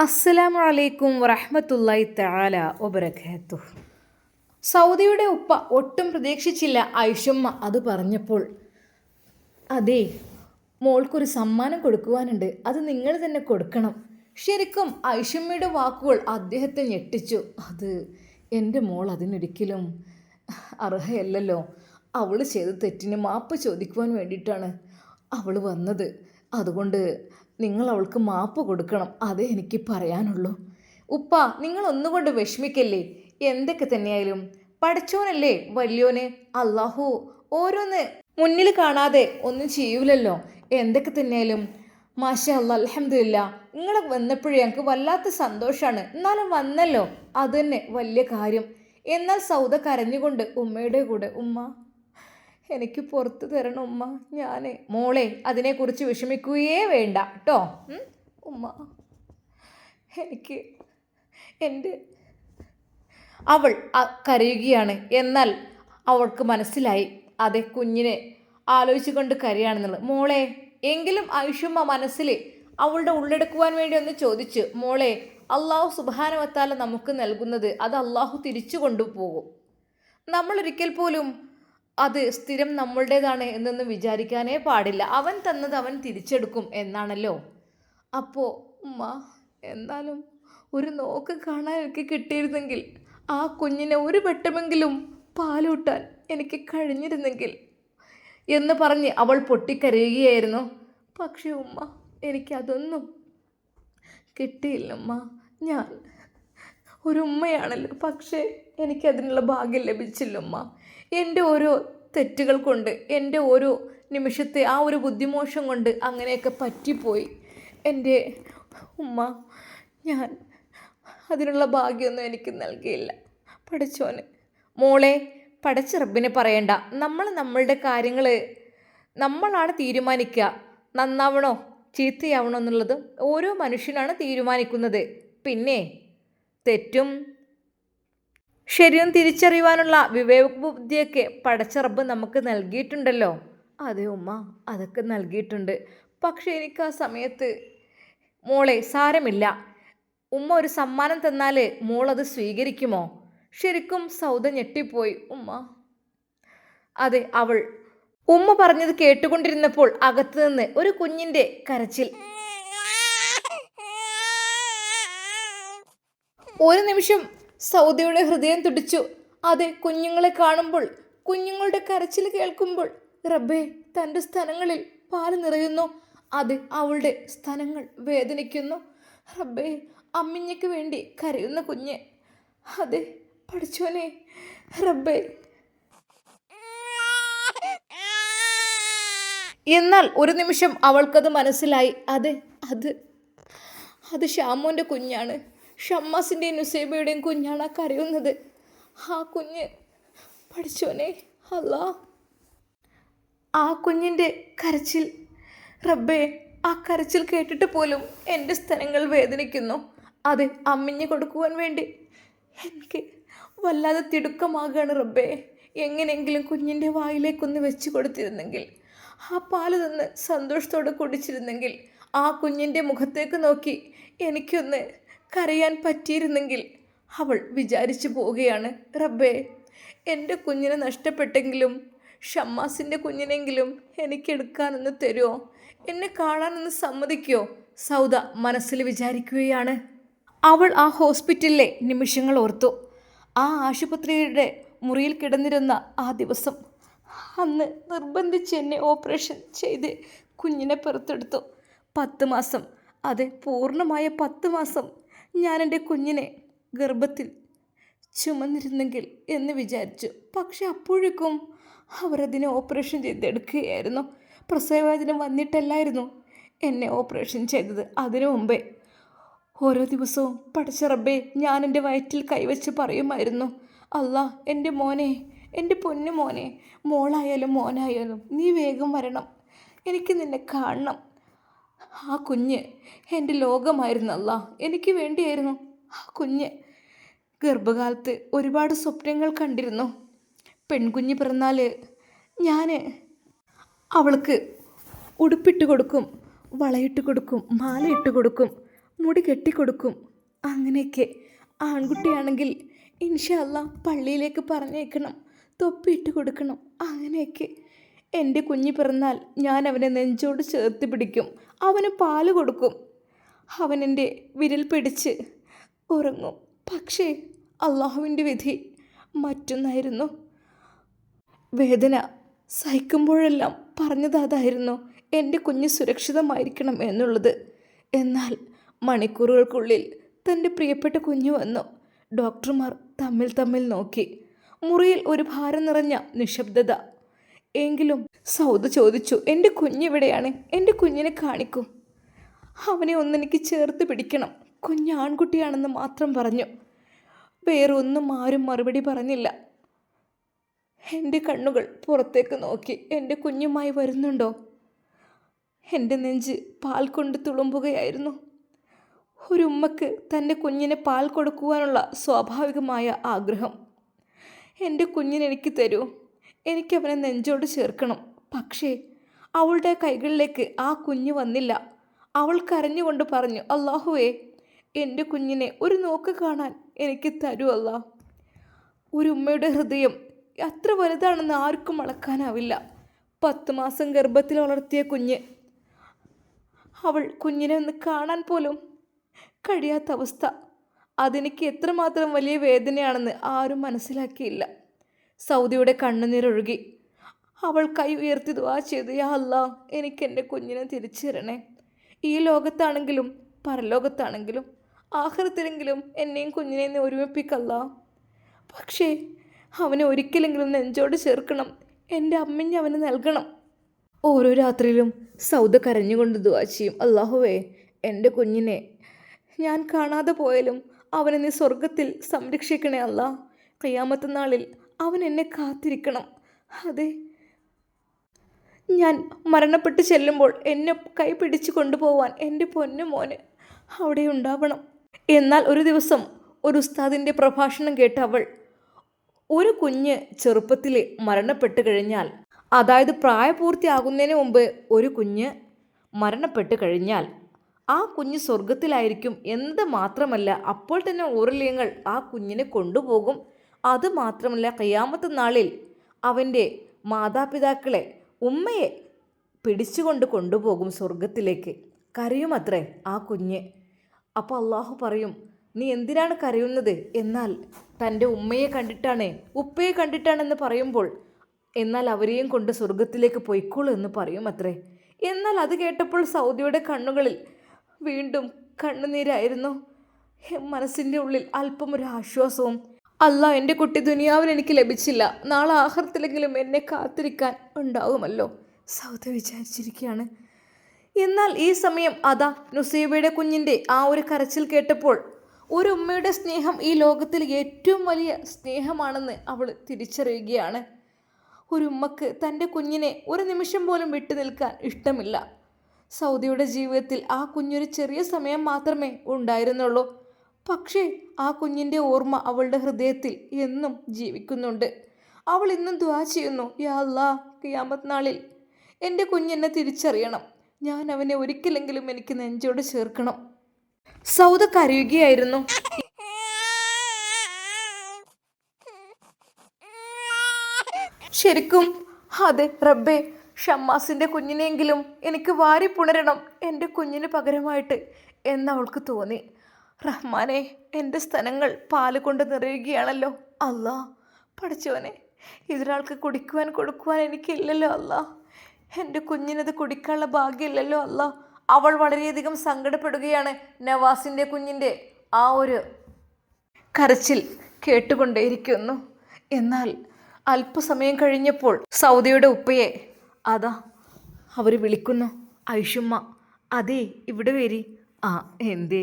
അസ്സലാമു അലൈക്കും വറഹ്മത്തുള്ളാഹി തആല വബറകാതുഹു. സൗദിയുടെ ഉപ്പ ഒട്ടും പ്രതീക്ഷിച്ചില്ല ഐഷുമ്മ അത് പറഞ്ഞപ്പോൾ. അതെ, മോൾക്കൊരു സമ്മാനം കൊടുക്കുവാനുണ്ട്, അത് നിങ്ങൾ തന്നെ കൊടുക്കണം. ശരിക്കും ഐഷുമ്മയുടെ വാക്കുകൾ അദ്ദേഹത്തെ ഞെട്ടിച്ചു. അത് എൻ്റെ മോൾ അതിനൊരിക്കലും അർഹയല്ലല്ലോ. അവൾ ചെയ്ത തെറ്റിന് മാപ്പ് ചോദിക്കുവാൻ വേണ്ടിയിട്ടാണ് അവൾ വന്നത്. അതുകൊണ്ട് നിങ്ങൾ അവൾക്ക് മാപ്പ് കൊടുക്കണം, അതേ എനിക്ക് പറയാനുള്ളൂ. ഉപ്പ, നിങ്ങൾ ഒന്നുകൊണ്ട് വിഷമിക്കല്ലേ. എന്തൊക്കെ തന്നെയായാലും പഠിച്ചോനല്ലേ വലിയോന്. അള്ളാഹു ഓരോന്ന് മുന്നിൽ കാണാതെ ഒന്നും ചെയ്യൂലല്ലോ. എന്തൊക്കെ തന്നെയായാലും മാഷാ അല്ലാ, അൽഹംദുലില്ലാ, നിങ്ങൾ വന്നപ്പോഴേ ഞങ്ങൾക്ക് വല്ലാത്ത സന്തോഷമാണ്. എന്നാലും വന്നല്ലോ, അത് തന്നെ വലിയ കാര്യം. എന്നാൽ സൗദ കരഞ്ഞുകൊണ്ട് ഉമ്മയുടെ കൂടെ, ഉമ്മ എനിക്ക് പുറത്ത് തരണം ഉമ്മ, ഞാൻ മോളെ അതിനെക്കുറിച്ച് വിഷമിക്കുകയേ വേണ്ട കേട്ടോ. ഉമ്മ എനിക്ക് എൻ്റെ അവൾ കരയുകയാണ്. എന്നാൽ അവൾക്ക് മനസ്സിലായി അതെ കുഞ്ഞിനെ ആലോചിച്ചുകൊണ്ട് കരയാണെന്നുള്ളത്. മോളെ എങ്കിലും ഐഷുമ്മ മനസ്സിൽ അവളുടെ ഉള്ളെടുക്കുവാൻ വേണ്ടി ഒന്ന് ചോദിച്ചു. മോളെ, അള്ളാഹു സുബ്ഹാനഹു വ തആല നമുക്ക് നൽകുന്നത് അത് അള്ളാഹു തിരിച്ചു കൊണ്ടുപോകും. നമ്മളൊരിക്കൽ പോലും അത് സ്ഥിരം നമ്മളുടേതാണ് എന്നൊന്നും വിചാരിക്കാനേ പാടില്ല. അവൻ തന്നത് അവൻ തിരിച്ചെടുക്കും എന്നാണല്ലോ. അപ്പോൾ ഉമ്മ, എന്നാലും ഒരു നോക്ക് കാണാൻ എനിക്ക് കിട്ടിയിരുന്നെങ്കിൽ, ആ കുഞ്ഞിനെ ഒരു വട്ടമെങ്കിലും പാലൂട്ടാൻ എനിക്ക് കഴിഞ്ഞിരുന്നെങ്കിൽ എന്ന് പറഞ്ഞ് അവൾ പൊട്ടിക്കരയുകയായിരുന്നു. പക്ഷേ ഉമ്മ, എനിക്കതൊന്നും കിട്ടിയില്ലമ്മ. ഞാൻ ഒരു ഉമ്മയാണല്ലോ, പക്ഷേ എനിക്കതിനുള്ള ഭാഗ്യം ലഭിച്ചില്ലമ്മ. എൻ്റെ ഓരോ തെറ്റുകൾ കൊണ്ട്, എൻ്റെ ഓരോ നിമിഷത്തെ ആ ഒരു ബുദ്ധിമോശം കൊണ്ട് അങ്ങനെയൊക്കെ പറ്റിപ്പോയി എൻ്റെ ഉമ്മ. ഞാൻ അതിനുള്ള ഭാഗ്യമൊന്നും എനിക്ക് നൽകിയില്ല പഠിച്ചോന്. മോളെ, പടച്ച റബ്ബിനെ പറയണ്ട. നമ്മളുടെ കാര്യങ്ങൾ നമ്മളാണ് തീരുമാനിക്കുക. നന്നാവണോ ചീത്തയാവണോ എന്നുള്ളത് ഓരോ മനുഷ്യനാണ് തീരുമാനിക്കുന്നത്. പിന്നെ തെറ്റും ശരിയും തിരിച്ചറിയുവാനുള്ള വിവേകബുദ്ധിയൊക്കെ പടച്ച റബ്ബ് നമുക്ക് നൽകിയിട്ടുണ്ടല്ലോ. അതെ ഉമ്മ, അതൊക്കെ നൽകിയിട്ടുണ്ട്. പക്ഷേ എനിക്ക് ആ സമയത്ത്, മോളെ സാരമില്ല, ഉമ്മ ഒരു സമ്മാനം തന്നാൽ മോളത് സ്വീകരിക്കുമോ? ശരിക്കും സൗദ ഞെട്ടിപ്പോയി. ഉമ്മ, അതെ, അവൾ ഉമ്മ പറഞ്ഞത് കേട്ടുകൊണ്ടിരുന്നപ്പോൾ അകത്തു നിന്ന് ഒരു കുഞ്ഞിൻ്റെ കരച്ചിൽ. ഒരു നിമിഷം സൗദയുടെ ഹൃദയം തുടിച്ചു. അതെ, കുഞ്ഞുങ്ങളെ കാണുമ്പോൾ, കുഞ്ഞുങ്ങളുടെ കരച്ചിൽ കേൾക്കുമ്പോൾ, റബ്ബേ, തൻ്റെ സ്ഥലങ്ങളിൽ പാല് നിറയുന്നു. അത് അവളുടെ സ്ഥലങ്ങൾ വേദനിക്കുന്നു. റബ്ബേ, അമ്മിഞ്ഞയ്ക്ക് വേണ്ടി കരയുന്ന കുഞ്ഞ്. അതെ പഠിച്ചോനെ, റബ്ബേ. എന്നാൽ ഒരു നിമിഷം അവൾക്കത് മനസ്സിലായി. അതെ, അത് അത് ഷാമോൻ്റെ കുഞ്ഞാണ്. ഷമ്മാസിൻ്റെയും നുസൈബയുടെയും കുഞ്ഞാണ് ആ കരയുന്നത്. ആ കുഞ്ഞ്, പഠിച്ചോനെ അല്ലാ, ആ കുഞ്ഞിൻ്റെ കരച്ചിൽ, റബ്ബേ, ആ കരച്ചിൽ കേട്ടിട്ട് പോലും എൻ്റെ സ്ഥലങ്ങൾ വേദനിക്കുന്നു. അത് അമ്മിഞ്ഞ് കൊടുക്കുവാൻ വേണ്ടി എനിക്ക് വല്ലാതെ തിടുക്കമാകാണ് റബ്ബേ. എങ്ങനെയെങ്കിലും കുഞ്ഞിൻ്റെ വായിലേക്കൊന്ന് വെച്ച് കൊടുത്തിരുന്നെങ്കിൽ, ആ പാല് തന്ന് സന്തോഷത്തോടെ കുടിച്ചിരുന്നെങ്കിൽ, ആ കുഞ്ഞിൻ്റെ മുഖത്തേക്ക് നോക്കി എനിക്കൊന്ന് കരയാൻ പറ്റിയിരുന്നെങ്കിൽ, അവൾ വിചാരിച്ചു പോവുകയാണ്. റബ്ബേ, എൻ്റെ കുഞ്ഞിനെ നഷ്ടപ്പെട്ടെങ്കിലും ഷമ്മാസിൻ്റെ കുഞ്ഞിനെങ്കിലും എനിക്കെടുക്കാനൊന്ന് തരുമോ? എന്നെ കാണാനൊന്ന് സമ്മതിക്കുമോ? സൗദ മനസ്സിൽ വിചാരിക്കുകയാണ്. അവൾ ആ ഹോസ്പിറ്റലിലെ നിമിഷങ്ങൾ ഓർത്തു. ആ ആശുപത്രിയുടെ മുറിയിൽ കിടന്നിരുന്ന ആ ദിവസം, അന്ന് നിർബന്ധിച്ച് എന്നെ ഓപ്പറേഷൻ ചെയ്ത് കുഞ്ഞിനെ പുറത്തെടുത്തു. 10 മാസം, അതെ പൂർണ്ണമായ 10 മാസം ഞാൻ എൻ്റെ കുഞ്ഞിനെ ഗർഭത്തിൽ ചുമന്നിരുന്നെങ്കിൽ എന്ന് വിചാരിച്ചു. പക്ഷെ അപ്പോഴേക്കും അവരതിനെ ഓപ്പറേഷൻ ചെയ്തെടുക്കുകയായിരുന്നു. പ്രസവവേദന വന്നിട്ടല്ലായിരുന്നു എന്നെ ഓപ്പറേഷൻ ചെയ്തത്. അതിനു മുമ്പേ ഓരോ ദിവസവും പഠിച്ച റബ്ബേ, ഞാൻ എൻ്റെ വയറ്റിൽ കൈവച്ച് പറയുമായിരുന്നു, അല്ലാ, എൻ്റെ മോനെ, എൻ്റെ പൊന്നു മോനെ, മോളായാലും മോനായാലും നീ വേഗം വരണം, എനിക്ക് നിന്നെ കാണണം. ആ കുഞ്ഞ് എൻ്റെ ലോകമായിരുന്നു അല്ലാ, എനിക്ക് വേണ്ടിയായിരുന്നു ആ കുഞ്ഞ്. ഗർഭകാലത്ത് ഒരുപാട് സ്വപ്നങ്ങൾ കണ്ടിരുന്നു. പെൺകുഞ്ഞ് പിറന്നാൽ ഞാൻ അവൾക്ക് ഉടുപ്പിട്ട് കൊടുക്കും, വളയിട്ട് കൊടുക്കും, മാലയിട്ട് കൊടുക്കും, മുടി കെട്ടിക്കൊടുക്കും. അങ്ങനെയൊക്കെ. ആൺകുട്ടിയാണെങ്കിൽ ഇൻഷാ അല്ലാ പള്ളിയിലേക്ക് പറഞ്ഞേക്കണം, തൊപ്പിയിട്ട് കൊടുക്കണം. അങ്ങനെയൊക്കെ. എൻ്റെ കുഞ്ഞ് പിറന്നാൽ ഞാൻ അവനെ നെഞ്ചോട് ചേർത്ത് പിടിക്കും, അവന് പാല് കൊടുക്കും, അവനെൻ്റെ വിരൽ പിടിച്ച് ഉറങ്ങും. പക്ഷേ അള്ളാഹുവിൻ്റെ വിധി മറ്റൊന്നായിരുന്നു. വേദന സഹിക്കുമ്പോഴെല്ലാം പറഞ്ഞത് അതായിരുന്നു, എൻ്റെ കുഞ്ഞ് സുരക്ഷിതമായിരിക്കണം എന്നുള്ളത്. എന്നാൽ മണിക്കൂറുകൾക്കുള്ളിൽ തൻ്റെ പ്രിയപ്പെട്ട കുഞ്ഞു വന്നു. ഡോക്ടർമാർ തമ്മിൽ തമ്മിൽ നോക്കി. മുറിയിൽ ഒരു ഭാരം നിറഞ്ഞ നിശബ്ദത. എങ്കിലും സൗദ ചോദിച്ചു, എൻ്റെ കുഞ്ഞെവിടെയാണ്? എൻ്റെ കുഞ്ഞിനെ കാണിക്കൂ, അവനെ ഒന്നെനിക്ക് ചേർത്ത് പിടിക്കണം. കുഞ്ഞ് ആൺകുട്ടിയാണെന്ന് മാത്രം പറഞ്ഞു. വേറെ ഒന്നും ആരും മറുപടി പറഞ്ഞില്ല. എൻ്റെ കണ്ണുകൾ പുറത്തേക്ക് നോക്കി. എൻ്റെ കുഞ്ഞുമായി വരുന്നുണ്ടോ? എൻ്റെ നെഞ്ച് പാൽ കൊണ്ട് തുളുമ്പുകയായിരുന്നു. ഒരു ഉമ്മക്ക് തൻ്റെ കുഞ്ഞിനെ പാൽ കൊടുക്കുവാനുള്ള സ്വാഭാവികമായ ആഗ്രഹം. എൻ്റെ കുഞ്ഞിനെനിക്ക് തരൂ, എനിക്കവനെ നെഞ്ചോട് ചേർക്കണം. പക്ഷേ അവളുടെ കൈകളിലേക്ക് ആ കുഞ്ഞ് വന്നില്ല. അവൾ കരഞ്ഞുകൊണ്ട് പറഞ്ഞു, അല്ലാഹുവേ, എൻ്റെ കുഞ്ഞിനെ ഒരു നോക്ക് കാണാൻ എനിക്ക് തരൂ അല്ലാ. ഒരു ഉമ്മയുടെ ഹൃദയം അത്ര വലുതാണെന്ന് ആർക്കും അളക്കാനാവില്ല. 10 മാസം ഗർഭത്തിൽ വളർത്തിയ കുഞ്ഞ്, അവൾ കുഞ്ഞിനെ ഒന്ന് കാണാൻ പോലും കഴിയാത്ത അവസ്ഥ. അതെനിക്ക് എത്രമാത്രം വലിയ വേദനയാണെന്ന് ആരും മനസ്സിലാക്കിയില്ല. സൗദിയുടെ കണ്ണുനീരൊഴുകി. അവൾ കൈ ഉയർത്തി ദുആ ചെയ്തു, യാ അല്ലാ, എനിക്ക് എൻ്റെ കുഞ്ഞിനെ തിരിച്ചു തരണേ. ഈ ലോകത്താണെങ്കിലും പരലോകത്താണെങ്കിലും ആഖിറത്തിലെങ്കിലും എന്നെയും കുഞ്ഞിനെയും ഒരുമിപ്പിക്കല്ല. പക്ഷേ അവനെ ഒരിക്കലെങ്കിലും നെഞ്ചോട് ചേർക്കണം. എൻ്റെ അമ്മഞ്ഞ് അവന് നൽകണം. ഓരോ രാത്രിയിലും സൗദ കരഞ്ഞുകൊണ്ട് ദുആ ചെയ്യും, അല്ലാഹുവേ, എൻ്റെ കുഞ്ഞിനെ ഞാൻ കാണാതെ പോയാലും അവനെ നീ സ്വർഗത്തിൽ സംരക്ഷിക്കണേ അല്ലാ. ഖിയാമത്ത് നാളിൽ അവൻ എന്നെ കാത്തിരിക്കണം. അതെ, ഞാൻ മരണപ്പെട്ട് ചെല്ലുമ്പോൾ എന്നെ കൈ പിടിച്ച് കൊണ്ടുപോവാൻ എൻ്റെ പൊന്നു മോന് അവിടെ ഉണ്ടാവണം. എന്നാൽ ഒരു ദിവസം ഒരു ഉസ്താദിൻ്റെ പ്രഭാഷണം കേട്ട അവൾ, ഒരു കുഞ്ഞ് ചെറുപ്പത്തിൽ മരണപ്പെട്ട് കഴിഞ്ഞാൽ, അതായത് പ്രായപൂർത്തിയാകുന്നതിന് മുമ്പ് ഒരു കുഞ്ഞ് മരണപ്പെട്ട് കഴിഞ്ഞാൽ ആ കുഞ്ഞ് സ്വർഗത്തിലായിരിക്കും എന്നത് മാത്രമല്ല, അപ്പോൾ തന്നെ ഊറല്യങ്ങൾ ആ കുഞ്ഞിനെ കൊണ്ടുപോകും. അതുമാത്രമല്ല, ഖിയാമത്ത് നാളിൽ അവൻ്റെ മാതാപിതാക്കളെ, ഉമ്മയെ പിടിച്ചുകൊണ്ട് കൊണ്ടുപോകും സ്വർഗത്തിലേക്ക്. കരയുമത്രേ ആ കുഞ്ഞ്. അപ്പോൾ അള്ളാഹു പറയും, നീ എന്തിനാണ് കരയുന്നത്? എന്നാൽ തൻ്റെ ഉമ്മയെ കണ്ടിട്ടാണ്, ഉപ്പയെ കണ്ടിട്ടാണെന്ന് പറയുമ്പോൾ, എന്നാൽ അവരെയും കൊണ്ട് സ്വർഗത്തിലേക്ക് പൊയ്ക്കോളൂ എന്ന് പറയും അത്രേ. എന്നാൽ അത് കേട്ടപ്പോൾ സൗദിയുടെ കണ്ണുകളിൽ വീണ്ടും കണ്ണുനീരായിരുന്നു. മനസ്സിൻ്റെ ഉള്ളിൽ അല്പം ഒരു ആശ്വാസവും. അല്ലാ, എൻ്റെ കുട്ടി ദുനിയാവിൽ എനിക്ക് ലഭിച്ചില്ല, നാളെ ആഖിറത്തിലെങ്കിലും എന്നെ കാത്തിരിക്കാൻ ഉണ്ടാകുമല്ലോ സൗദ വിചാരിച്ചിരിക്കുകയാണ്. എന്നാൽ ഈ സമയം അതാ നുസൈബയുടെ കുഞ്ഞിൻ്റെ ആ ഒരു കരച്ചിൽ കേട്ടപ്പോൾ, ഒരു ഉമ്മയുടെ സ്നേഹം ഈ ലോകത്തിൽ ഏറ്റവും വലിയ സ്നേഹമാണെന്ന് അവൾ തിരിച്ചറിയുകയാണ്. ഒരു ഉമ്മക്ക് തൻ്റെ കുഞ്ഞിനെ ഒരു നിമിഷം പോലും വിട്ടു നിൽക്കാൻ ഇഷ്ടമില്ല. സൗദിയുടെ ജീവിതത്തിൽ ആ കുഞ്ഞൊരു ചെറിയ സമയം മാത്രമേ ഉണ്ടായിരുന്നുള്ളൂ. പക്ഷേ ആ കുഞ്ഞിൻ്റെ ഓർമ്മ അവളുടെ ഹൃദയത്തിൽ എന്നും ജീവിക്കുന്നുണ്ട്. അവൾ ഇന്നും ദുആ ചെയ്യുന്നു, യാ അല്ലാ, ഖിയാമത്ത് നാളിൽ എൻ്റെ കുഞ്ഞെന്നെ തിരിച്ചറിയണം, ഞാൻ അവനെ ഒരിക്കലെങ്കിലും എനിക്ക് നെഞ്ചോട് ചേർക്കണം. സൗദ കരയുകയായിരുന്നു. ശരിക്കും അതെ റബ്ബേ, ഷമ്മാസിൻ്റെ കുഞ്ഞിനെങ്കിലും എനിക്ക് വാരി പുണരണം എൻ്റെ കുഞ്ഞിന് പകരമായിട്ട് എന്നവൾക്ക് തോന്നി. റഹ്മാനെ, എൻ്റെ സ്തനങ്ങൾ പാല് കൊണ്ട് നിറയുകയാണല്ലോ അല്ലാ. പഠിച്ചവനെ, ഇതൊരാൾക്ക് കുടിക്കുവാൻ കൊടുക്കുവാൻ എനിക്കില്ലല്ലോ അല്ലാ. എൻ്റെ കുഞ്ഞിനത് കുടിക്കാനുള്ള ഭാഗ്യമില്ലല്ലോ അല്ലാ. അവൾ വളരെയധികം സങ്കടപ്പെടുകയാണ്. നവാസിൻ്റെ കുഞ്ഞിൻ്റെ ആ ഒരു കരച്ചിൽ കേട്ടുകൊണ്ടേയിരിക്കുന്നു. എന്നാൽ അല്പസമയം കഴിഞ്ഞപ്പോൾ സൗദിയുടെ ഉപ്പയെ അതാ അവർ വിളിക്കുന്നു. ഐഷുമ്മ, അതെ ഇവിടെ വരി. ആ എന്തേ?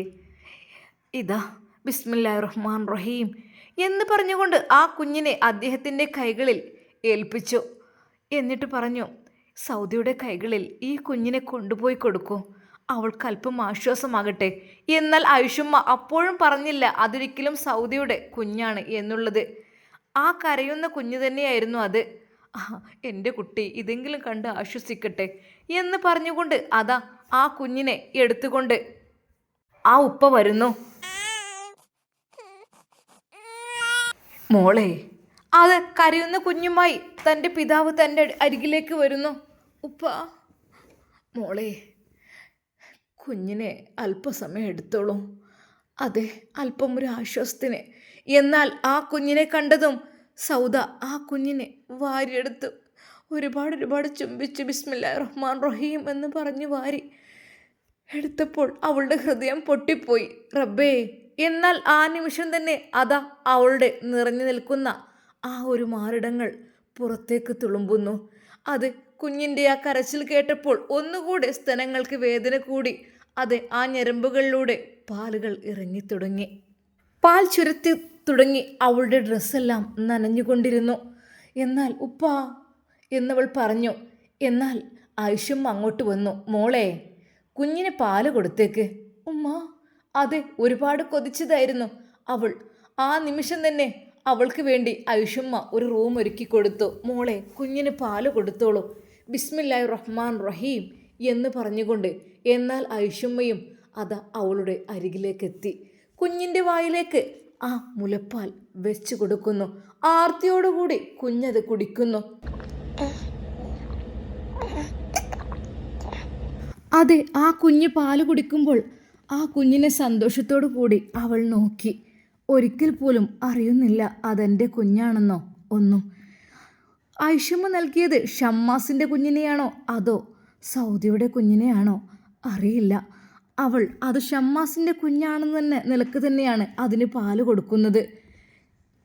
ഇതാ ബിസ്മില്ലാഹിർ റഹ്മാൻ റഹീം എന്ന് പറഞ്ഞുകൊണ്ട് ആ കുഞ്ഞിനെ അദ്ദേഹത്തിൻ്റെ കൈകളിൽ ഏൽപ്പിച്ചു. എന്നിട്ട് പറഞ്ഞു, സൗദിയുടെ കൈകളിൽ ഈ കുഞ്ഞിനെ കൊണ്ടുപോയി കൊടുക്കൂ, അവൾക്ക് അല്പം ആശ്വാസമാകട്ടെ. എന്നാൽ ഐഷുമ്മ അപ്പോഴും പറഞ്ഞില്ല അതൊരിക്കലും സൗദിയുടെ കുഞ്ഞാണ് എന്നുള്ളത്. ആ കരയുന്ന കുഞ്ഞു തന്നെയായിരുന്നു അത്. എൻ്റെ കുട്ടി ഇതെങ്കിലും കണ്ട് ആശ്വസിക്കട്ടെ എന്ന് പറഞ്ഞുകൊണ്ട് അതാ ആ കുഞ്ഞിനെ എടുത്തുകൊണ്ട് ആ ഉപ്പ വരുന്നു. മോളെ, അത് കരയുന്ന കുഞ്ഞുമായി തൻ്റെ പിതാവ് തൻ്റെ അരികിലേക്ക് വരുന്നു. ഉപ്പ, മോളെ, കുഞ്ഞിനെ അല്പസമയം എടുത്തോളൂ. അതെ, അല്പം ഒരു ആശ്വാസത്തിന്. എന്നാൽ ആ കുഞ്ഞിനെ കണ്ടതും സൗദ ആ കുഞ്ഞിനെ വാരിയെടുത്ത് ഒരുപാട് ചുംബിച്ച് ബിസ്മില്ലാഹിർ റഹ്മാൻ റഹീം എന്ന് പറഞ്ഞു വാരി എടുത്തപ്പോൾ അവളുടെ ഹൃദയം പൊട്ടിപ്പോയി. റബ്ബേ! എന്നാൽ ആ നിമിഷം തന്നെ അതാ അവളുടെ നിറഞ്ഞു നിൽക്കുന്ന ആ ഒരു മാറിടങ്ങൾ പുറത്തേക്ക് തുളുമ്പുന്നു. അത് കുഞ്ഞിൻ്റെ ആ കരച്ചിൽ കേട്ടപ്പോൾ ഒന്നുകൂടെ സ്തനങ്ങൾക്ക് വേദന കൂടി. അത് ആ ഞരമ്പുകളിലൂടെ പാലുകൾ ഇറങ്ങിത്തുടങ്ങി. പാൽ ചുരത്തി തുടങ്ങി. അവളുടെ ഡ്രസ്സെല്ലാം നനഞ്ഞുകൊണ്ടിരുന്നു. എന്നാൽ ഉപ്പാ എന്നവൾ പറഞ്ഞു. എന്നാൽ ആയിഷും അങ്ങോട്ട് വന്നു. മോളെ, കുഞ്ഞിന് പാല് കൊടുത്തേക്ക്. ഉമ്മ, അതെ, ഒരുപാട് കൊതിച്ചതായിരുന്നു അവൾ. ആ നിമിഷം തന്നെ അവൾക്ക് വേണ്ടി ആയിഷുമ്മ ഒരു റൂം ഒരുക്കി കൊടുത്തു. മോളെ, കുഞ്ഞിന് പാല് കൊടുത്തോളൂ, ബിസ്മില്ലാഹിർ റഹ്മാൻ റഹീം എന്ന് പറഞ്ഞുകൊണ്ട്. എന്നാൽ ആയിഷുമ്മയും അതാ അവളുടെ അരികിലേക്ക് എത്തി. കുഞ്ഞിൻ്റെ വായിലേക്ക് ആ മുലപ്പാൽ വെച്ചു കൊടുക്കുന്നു. ആർത്തിയോടുകൂടി കുഞ്ഞത് കുടിക്കുന്നു. അതെ, ആ കുഞ്ഞ് പാല് കുടിക്കുമ്പോൾ ആ കുഞ്ഞിനെ സന്തോഷത്തോടു കൂടി അവൾ നോക്കി. ഒരിക്കൽ പോലും അറിയുന്നില്ല അതെൻ്റെ കുഞ്ഞാണെന്നോ ഒന്നും. ആയിഷമ്മ നൽകിയത് ഷമ്മാസിൻ്റെ കുഞ്ഞിനെയാണോ അതോ സൗദിയുടെ കുഞ്ഞിനെയാണോ അറിയില്ല. അവൾ അത് ഷമ്മാസിൻ്റെ കുഞ്ഞാണെന്ന് തന്നെ നിലക്ക് തന്നെയാണ് അതിന് പാല് കൊടുക്കുന്നത്.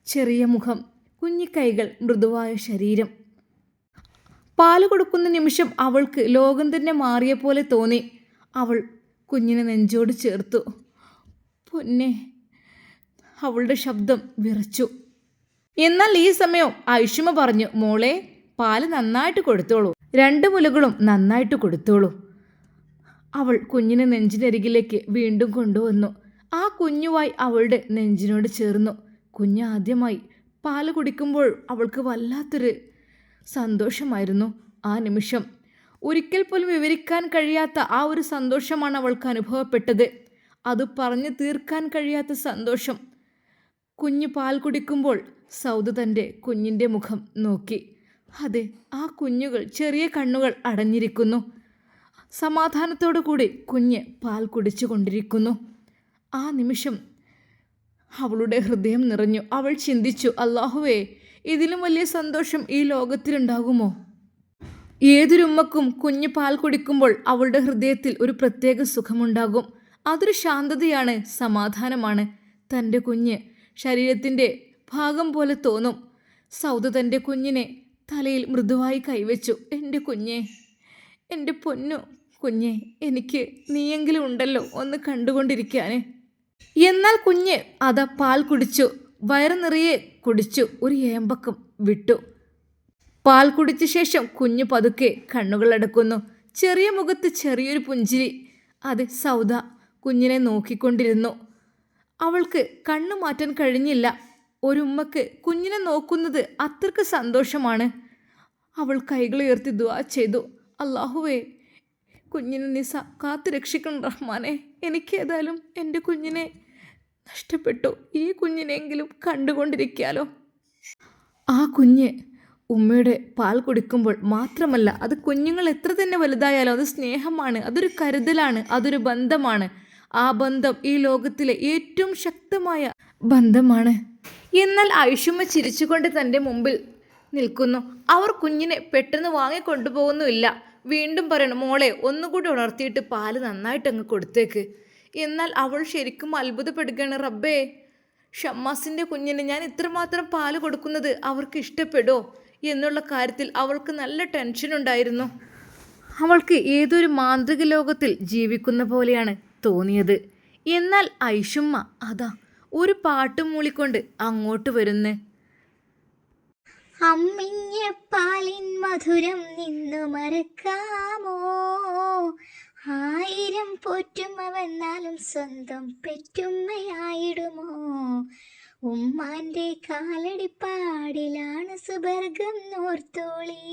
ചെറിയ മുഖം, കുഞ്ഞിക്കൈകൾ, മൃദുവായ ശരീരം. പാല് കൊടുക്കുന്ന നിമിഷം അവൾക്ക് ലോകം തന്നെ മാറിയ പോലെ തോന്നി. അവൾ കുഞ്ഞിനെ നെഞ്ചോട് ചേർത്തു. പൊന്നെ, അവളുടെ ശബ്ദം വിറച്ചു. എന്നാൽ ഈ സമയം ആയിഷുമ്മ പറഞ്ഞു, മോളെ, പാല് നന്നായിട്ട് കൊടുത്തോളൂ, 2 മുലകളും നന്നായിട്ട് കൊടുത്തോളൂ. അവൾ കുഞ്ഞിനെ നെഞ്ചിനരികിലേക്ക് വീണ്ടും കൊണ്ടുവന്നു. ആ കുഞ്ഞുവായി അവളുടെ നെഞ്ചിനോട് ചേർന്നു. കുഞ്ഞ് ആദ്യമായി പാല് കുടിക്കുമ്പോൾ അവൾക്ക് വല്ലാത്തൊരു സന്തോഷമായിരുന്നു ആ നിമിഷം. ഒരിക്കൽ പോലും വിവരിക്കാൻ കഴിയാത്ത ആ ഒരു സന്തോഷമാണ് അവൾക്ക് അനുഭവപ്പെട്ടത്. അത് പറഞ്ഞു തീർക്കാൻ കഴിയാത്ത സന്തോഷം. കുഞ്ഞ് പാൽ കുടിക്കുമ്പോൾ സൗദ തൻ്റെ കുഞ്ഞിൻ്റെ മുഖം നോക്കി. അതെ, ആ കുഞ്ഞുകൾ ചെറിയ കണ്ണുകൾ അടഞ്ഞിരിക്കുന്നു. സമാധാനത്തോടു കൂടി കുഞ്ഞ് പാൽ കുടിച്ചു കൊണ്ടിരിക്കുന്നു. ആ നിമിഷം അവളുടെ ഹൃദയം നിറഞ്ഞു. അവൾ ചിന്തിച്ചു, അല്ലാഹുവേ, ഇതിലും വലിയ സന്തോഷം ഈ ലോകത്തിലുണ്ടാകുമോ? ഏതൊരുമ്മക്കും കുഞ്ഞ് പാൽ കുടിക്കുമ്പോൾ അവളുടെ ഹൃദയത്തിൽ ഒരു പ്രത്യേക സുഖമുണ്ടാകും. അതൊരു ശാന്തതയാണ്, സമാധാനമാണ്. തൻ്റെ കുഞ്ഞ് ശരീരത്തിൻ്റെ ഭാഗം പോലെ തോന്നും. സൗദ തൻ്റെ കുഞ്ഞിനെ തലയിൽ മൃദുവായി കൈവച്ചു. എൻ്റെ കുഞ്ഞെ, എൻ്റെ പൊന്നു കുഞ്ഞെ, എനിക്ക് നീയെങ്കിലും ഉണ്ടല്ലോ ഒന്ന് കണ്ടുകൊണ്ടിരിക്കാൻ. എന്നാൽ കുഞ്ഞ് അതാ പാൽ കുടിച്ചു. വയറ് നിറയെ കുടിച്ചു. ഒരു ഏമ്പക്കം വിട്ടു. പാൽ കുടിച്ച ശേഷം കുഞ്ഞ് പതുക്കെ കണ്ണുകൾ അടക്കുന്നു. ചെറിയ മുഖത്ത് ചെറിയൊരു പുഞ്ചിരി. അത് സൗദ കുഞ്ഞിനെ നോക്കിക്കൊണ്ടിരുന്നു. അവൾക്ക് കണ്ണു മാറ്റാൻ കഴിഞ്ഞില്ല. ഒരു ഉമ്മക്ക് കുഞ്ഞിനെ നോക്കുന്നത് അത്രയ്ക്ക് സന്തോഷമാണ്. അവൾ കൈകളുയർത്തി ദുആ ചെയ്തു, അല്ലാഹുവേ, കുഞ്ഞിനെ നീ കാത്തു രക്ഷിക്കണം റഹ്മാനെ. എനിക്കേതായാലും എൻ്റെ കുഞ്ഞിനെ നഷ്ടപ്പെട്ടു. ഈ കുഞ്ഞിനെങ്കിലും കണ്ടുകൊണ്ടിരിക്കാലോ. ആ കുഞ്ഞ് ഉമ്മയുടെ പാൽ കുടിക്കുമ്പോൾ മാത്രമല്ല, അത് കുഞ്ഞുങ്ങൾ എത്ര തന്നെ വലുതായാലും അത് സ്നേഹമാണ്, അതൊരു കരുതലാണ്, അതൊരു ബന്ധമാണ്. ആ ബന്ധം ഈ ലോകത്തിലെ ഏറ്റവും ശക്തമായ ബന്ധമാണ്. എന്നാൽ ആയിഷുമ്മ ചിരിച്ചുകൊണ്ട് തൻ്റെ മുമ്പിൽ നിൽക്കുന്നു. അവർ കുഞ്ഞിനെ പെട്ടെന്ന് വാങ്ങിക്കൊണ്ടുപോകുന്നുമില്ല. വീണ്ടും പറയണം, മോളെ, ഒന്നുകൂടി ഉണർത്തിയിട്ട് പാല് നന്നായിട്ട് അങ്ങ് കൊടുത്തേക്ക്. എന്നാൽ അവൾ ശരിക്കും അത്ഭുതപ്പെടുകയാണ്. റബ്ബേ, ഷമ്മാസിൻ്റെ കുഞ്ഞിന് ഞാൻ ഇത്രമാത്രം പാല് കൊടുക്കുന്നത് അവർക്ക് ഇഷ്ടപ്പെടോ എന്നുള്ള കാര്യത്തിൽ അവൾക്ക് നല്ല ടെൻഷനുണ്ടായിരുന്നു. അവൾക്ക് ഏതൊരു മാന്ത്രിക ലോകത്തിൽ ജീവിക്കുന്ന പോലെയാണ് തോന്നിയത്. എന്നാൽ ഐഷുമ്മ അതാ ഒരു പാട്ടും മൂളിക്കൊണ്ട് അങ്ങോട്ട് വരുന്നേ. അമ്മിഞ്ഞ പാലിൻ മധുരം നിന്നു മറക്കാമോ? 1000 പോറ്റുമ്മ വന്നാലും സ്വന്തം പെറ്റുമ്മയായിടുമോ? ഉമ്മാന്റെ കാലടിപ്പാടിലാണ് സുബർഗം നോർത്തോളി.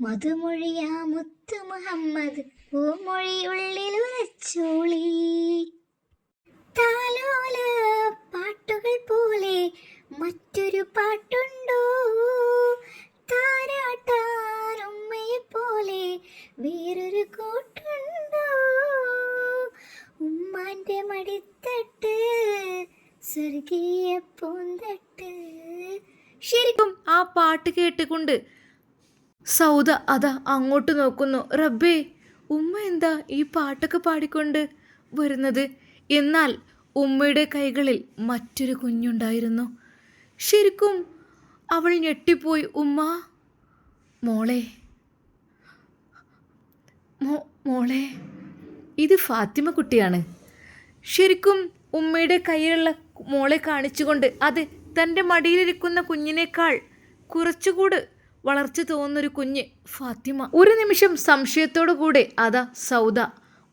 മധുമൊഴിയാ മുത്തു മുഹമ്മദ് പൂമൊഴിയുള്ളിൽ ഉറച്ചോളി. താലോല പാട്ടുകൾ പോലെ മറ്റൊരു പാട്ടുണ്ടോ? താരാട്ടാൻ ഉമ്മയെ പോലെ വേറൊരു കൂട്ടുണ്ടോ? ഉമ്മാന്റെ മടിത്തട്ട് സ്വർഗീയ പൂന്തട്ട്. ശരിക്കും ആ പാട്ട് കേട്ടുകൊണ്ട് സൗദ അതാ അങ്ങോട്ട് നോക്കുന്നു. റബ്ബേ, ഉമ്മ എന്താ ഈ പാട്ടൊക്കെ പാടിക്കൊണ്ട് വരുന്നത്? എന്നാൽ ഉമ്മയുടെ കൈകളിൽ മറ്റൊരു കുഞ്ഞുണ്ടായിരുന്നു. ശരിക്കും അവൾ ഞെട്ടിപ്പോയി. ഉമ്മ, മോളെ, മോളെ, ഇത് ഫാത്തിമ കുട്ടിയാണ്. ശരിക്കും ഉമ്മയുടെ കയ്യിലുള്ള മോളെ കാണിച്ചുകൊണ്ട് അത് തൻ്റെ മടിയിലിരിക്കുന്ന കുഞ്ഞിനേക്കാൾ കുറച്ചുകൂടി വളർച്ച തോന്നുന്നൊരു കുഞ്ഞ് ഫാത്തിമ. ഒരു നിമിഷം സംശയത്തോടു കൂടെ അതാ സൗദ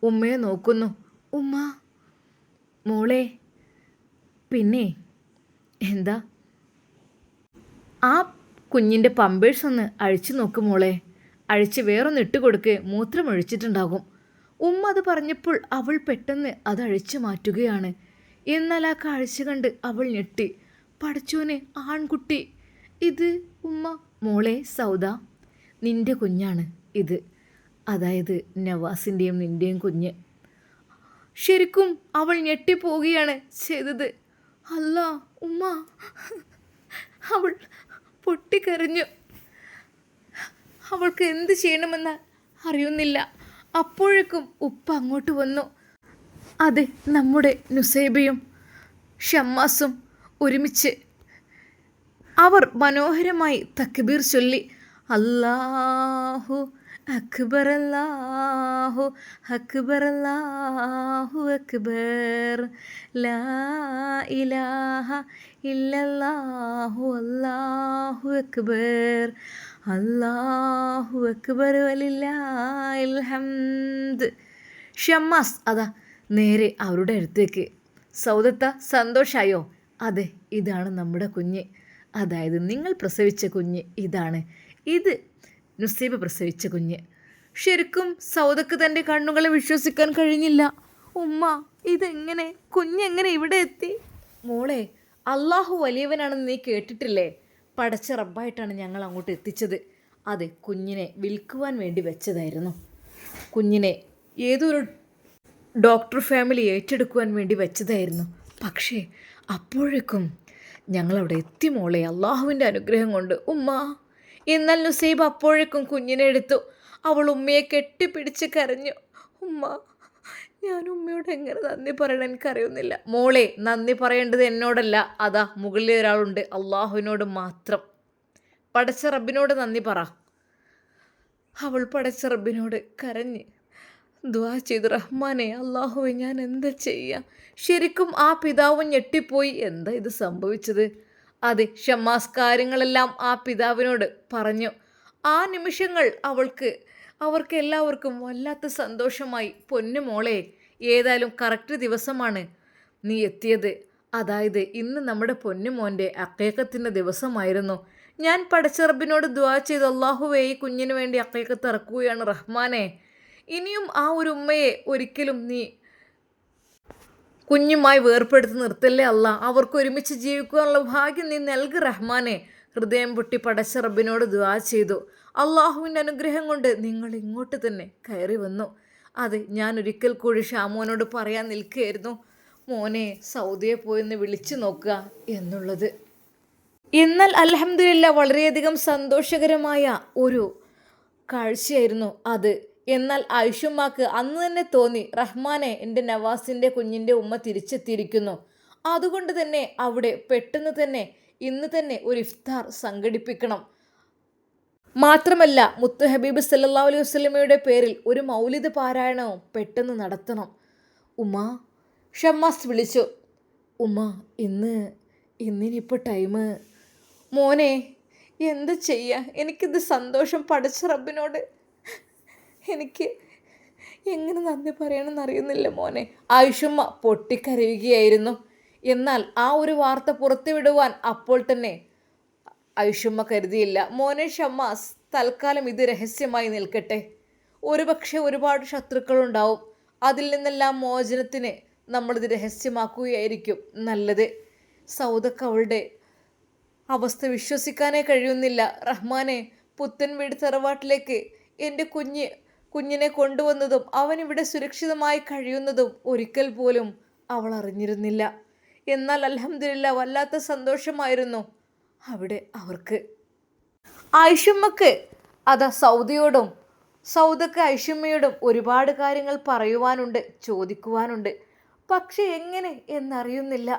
ഉമ്മയെ നോക്കുന്നു. ഉമ്മ, മോളെ, പിന്നെ എന്താ ആ കുഞ്ഞിൻ്റെ പമ്പേഴ്സ് ഒന്ന് അഴിച്ചു നോക്ക് മോളെ, അഴിച്ച് വേറൊന്ന് ഇട്ട് കൊടുക്ക്, മൂത്രം ഒഴിച്ചിട്ടുണ്ടാകും. ഉമ്മ അത് പറഞ്ഞപ്പോൾ അവൾ പെട്ടെന്ന് അത് അഴിച്ചു മാറ്റുകയാണ്. എന്നാൽ ആ കാഴ്ച കണ്ട് അവൾ ഞെട്ടി. പടച്ചോനെ, ആൺകുട്ടി! ഇത് ഉമ്മ. മോളെ സൗദ, നിൻ്റെ കുഞ്ഞാണ് ഇത്, അതായത് നവാസിൻ്റെയും നിൻ്റെയും കുഞ്ഞ്. ശരിക്കും അവൾ ഞെട്ടിപ്പോവുകയാണ് ചെയ്തത്. അല്ലാ ഉമ്മ! അവൾ പൊട്ടിക്കരഞ്ഞു. അവൾക്ക് എന്ത് ചെയ്യണമെന്ന് അറിയുന്നില്ല. അപ്പോഴേക്കും ഉപ്പ അങ്ങോട്ട് വന്നു. അതെ, നമ്മുടെ നുസൈബയും ഷമ്മാസും ഒരുമിച്ച് അവർ മനോഹരമായി തക്ബീർ ചൊല്ലി. അല്ലാഹു അക്ബർ, അല്ലാഹു അക്ബർ, അല്ലാഹു അക്ബർ, ലാ ഇലാഹ ഇല്ലല്ലാഹു, അല്ലാഹു അക്ബർ, അല്ലാഹു അക്ബർ, വലില്ലാഹിൽ ഹംദ്. ഷമ്മാസ് അതാ നേരെ അവരുടെ അടുത്തേക്ക്. സൗദത്ത, സന്തോഷായോ? അതെ, ഇതാണ് നമ്മുടെ കുഞ്ഞ്, അതായത് നിങ്ങൾ പ്രസവിച്ച കുഞ്ഞ് ഇതാണ്. ഇത് നുസൈബ പ്രസവിച്ച കുഞ്ഞ്. ശരിക്കും സൗദക്ക് തൻ്റെ കണ്ണുകളെ വിശ്വസിക്കാൻ കഴിഞ്ഞില്ല. ഉമ്മ, ഇതെങ്ങനെ, കുഞ്ഞെങ്ങനെ ഇവിടെ എത്തി? മോളെ, അള്ളാഹു വലിയവനാണെന്ന് നീ കേട്ടിട്ടില്ലേ? പടച്ച റബ്ബായിട്ടാണ് ഞങ്ങൾ അങ്ങോട്ട് എത്തിച്ചത്. അതെ, കുഞ്ഞിനെ വിൽക്കുവാൻ വേണ്ടി വെച്ചതായിരുന്നു. കുഞ്ഞിനെ ഏതൊരു ഡോക്ടർ ഫാമിലി ഏറ്റെടുക്കുവാൻ വേണ്ടി വെച്ചതായിരുന്നു. പക്ഷേ അപ്പോഴേക്കും ഞങ്ങളവിടെ എത്തി മോളെ, അള്ളാഹുവിൻ്റെ അനുഗ്രഹം കൊണ്ട്. ഉമ്മ! എന്നാൽ നുസൈബ അപ്പോഴേക്കും കുഞ്ഞിനെ എടുത്തു. അവൾ ഉമ്മയെ കെട്ടിപ്പിടിച്ച് കരഞ്ഞു. ഉമ്മ, ഞാൻ ഉമ്മയോട് എങ്ങനെ നന്ദി പറയണം എനിക്കറിയുന്നില്ല. മോളെ, നന്ദി പറയേണ്ടത് എന്നോടല്ല, അതാ മുകളിൽ ഒരാളുണ്ട്, അള്ളാഹുവിനോട് മാത്രം. പടച്ച റബ്ബിനോട് നന്ദി പറ. അവൾ പടച്ച റബ്ബിനോട് കരഞ്ഞ് ദുആ ചെയ്തു. റഹ്മാനെ, അള്ളാഹുവെ, ഞാൻ എന്താ ചെയ്യുക? ശരിക്കും ആ പിതാവും ഞെട്ടിപ്പോയി. എന്താ ഇത് സംഭവിച്ചത്? അതെ, ഷമ്മാസ് കാര്യങ്ങളെല്ലാം ആ പിതാവിനോട് പറഞ്ഞു. ആ നിമിഷങ്ങൾ അവർക്ക് എല്ലാവർക്കും വല്ലാത്ത സന്തോഷമായി. പൊന്നു മോളെ, ഏതായാലും കറക്റ്റ് ദിവസമാണ് നീ എത്തിയത്. അതായത് ഇന്ന് നമ്മുടെ പൊന്നുമോൻ്റെ അക്കീഖത്തിൻ്റെ ദിവസമായിരുന്നു. ഞാൻ പടച്ച റബ്ബിനോട് ദുആ ചെയ്തു, അള്ളാഹുവേ, ഈ കുഞ്ഞിന് വേണ്ടി അക്കീഖത്ത് ഇറക്കുകയാണ് റഹ്മാനെ. ഇനിയും ആ ഒരു ഉമ്മയെ ഒരിക്കലും നീ കുഞ്ഞുമായി വേർപ്പെടുത്തി നിർത്തല്ലേ അല്ല. അവർക്ക് ഒരുമിച്ച് ജീവിക്കാനുള്ള ഭാഗ്യം നീ നൽകി റഹ്മാനെ. ഹൃദയം പൊട്ടി പടച്ച റബ്ബിനോട് ദുആ ചെയ്തു. അള്ളാഹുവിൻ്റെ അനുഗ്രഹം കൊണ്ട് നിങ്ങൾ ഇങ്ങോട്ട് തന്നെ കയറി വന്നു. അതെ, ഞാൻ ഒരിക്കൽ കൂടി ഷാമോനോട് പറയാൻ നിൽക്കുകയായിരുന്നു, മോനെ സൗദിയെ പോയെന്ന് വിളിച്ചു നോക്കുക എന്നുള്ളത്. എന്നാൽ അൽഹംദുലില്ലാ, വളരെയധികം സന്തോഷകരമായ ഒരു കാഴ്ചയായിരുന്നു അത്. എന്നാൽ ആയിഷുമ്മാക്ക് അന്ന് തന്നെ തോന്നി, റഹ്മാനെ, എൻ്റെ നവാസിൻ്റെ കുഞ്ഞിൻ്റെ ഉമ്മ തിരിച്ചെത്തിയിരിക്കുന്നു. അതുകൊണ്ട് തന്നെ അവിടെ പെട്ടെന്ന് തന്നെ ഇന്ന് തന്നെ ഒരു ഇഫ്താർ സംഘടിപ്പിക്കണം. മാത്രമല്ല മുത്തു ഹബീബ് സല്ലല്ലാഹു അലൈഹി വസല്ലമയുടെ പേരിൽ ഒരു മൗലിദ് പാരായണവും പെട്ടെന്ന് നടത്തണം. ഉമ്മ, ഷമ്മാസ് വിളിച്ചു. ഉമ്മ, ഇന്നിനിപ്പോൾ ടൈം. മോനെ, എന്ത് ചെയ്യുക? എനിക്കിത് സന്തോഷം പടച്ച റബ്ബിനോട് എനിക്ക് എങ്ങനെ നന്ദി പറയണമെന്ന് അറിയുന്നില്ല മോനെ. ആയിഷുമ്മ പൊട്ടിക്കരയുകയായിരുന്നു. എന്നാൽ ആ ഒരു വാർത്ത പുറത്തുവിടുവാൻ അപ്പോൾ തന്നെ ആയിഷുമ്മ കരുതിയില്ല. മോനെ ഷമ്മാസ്, തൽക്കാലം ഇത് രഹസ്യമായി നിൽക്കട്ടെ. ഒരുപക്ഷെ ഒരുപാട് ശത്രുക്കളുണ്ടാവും. അതിൽ നിന്നെല്ലാം മോചനത്തിന് നമ്മളിത് രഹസ്യമാക്കുകയായിരിക്കും നല്ലത്. സൗദക്ക് അവളുടെ അവസ്ഥ വിശ്വസിക്കാനേ കഴിയുന്നില്ല. റഹ്മാനെ, പുത്തൻ വീട് തറവാട്ടിലേക്ക് എൻ്റെ കുഞ്ഞിനെ കൊണ്ടുവന്നതും അവനിവിടെ സുരക്ഷിതമായി കഴിയുന്നതും ഒരിക്കൽ പോലും അവൾ അറിഞ്ഞിരുന്നില്ല. എന്നാൽ അൽഹംദുലില്ലാ വല്ലാത്ത സന്തോഷമായിരുന്നു അവിടെ അവർക്ക്. ആയിഷമ്മക്ക് അതാ സൗദക്ക് ഐഷമ്മയോടും ഒരുപാട് കാര്യങ്ങൾ പറയുവാനുണ്ട്, ചോദിക്കുവാനുണ്ട്. പക്ഷെ എങ്ങനെ എന്നറിയുന്നില്ല.